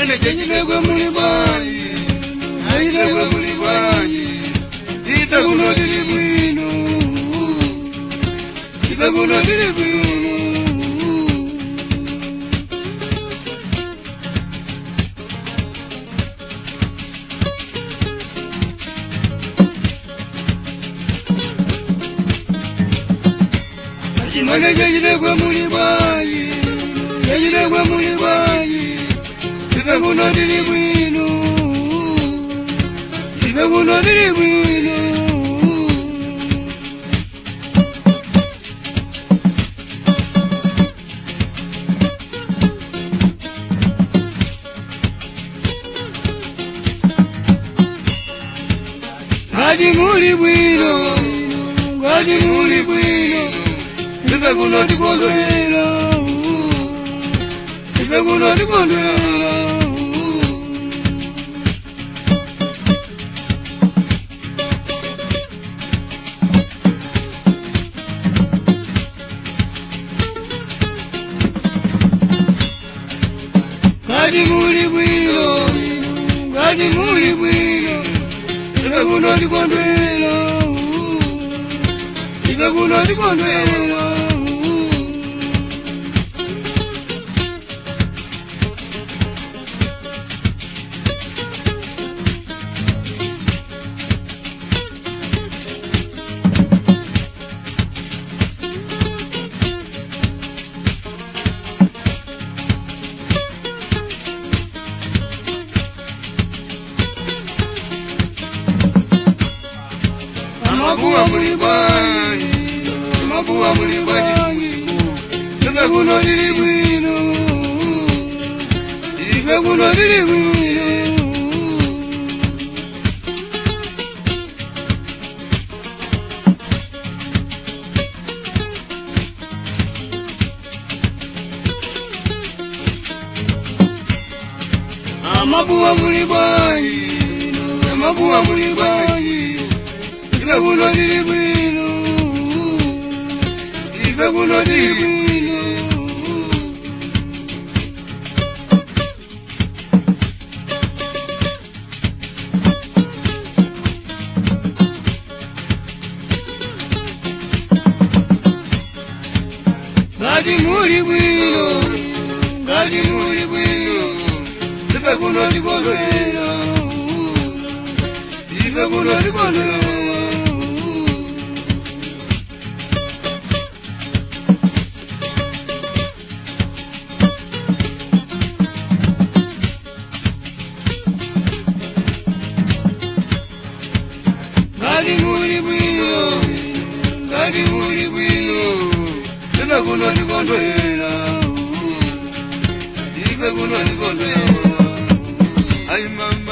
Chimane chenyilegwe muli bwanji, nailegwe muli bwanji, ita kuno tili bwino, ita kuno tili bwino. Chimane chenyilegwe muli bwanji, chenyilegwe muli bwanji, ita kuno tili bwino, ita kuno tili bwino. Ngati muli bwino, ngati muli bwino, ife kuno tikondwera, ife kuno tikondwera. Ngati muli bwino, ngati muli bwino, ife kuno tikondwera, ife kuno tikondwera. Mabuwa muli bwanji, mabuwa muli bwanji, ife kuno tili bwino, ife kuno tili bwino. Mabuwa muli bwanji, mabuwa muli bwanji, ife kuno tili bwino, ife kuno tili bwino. Ngati muli bwino, ngati muli bwino, ife kuno tikondwera, ife kuno tikondwera. Ngati muli bwino, ngati muli bwino, ife kuno tikondwera, ife kuno tikondwera. Ay mama.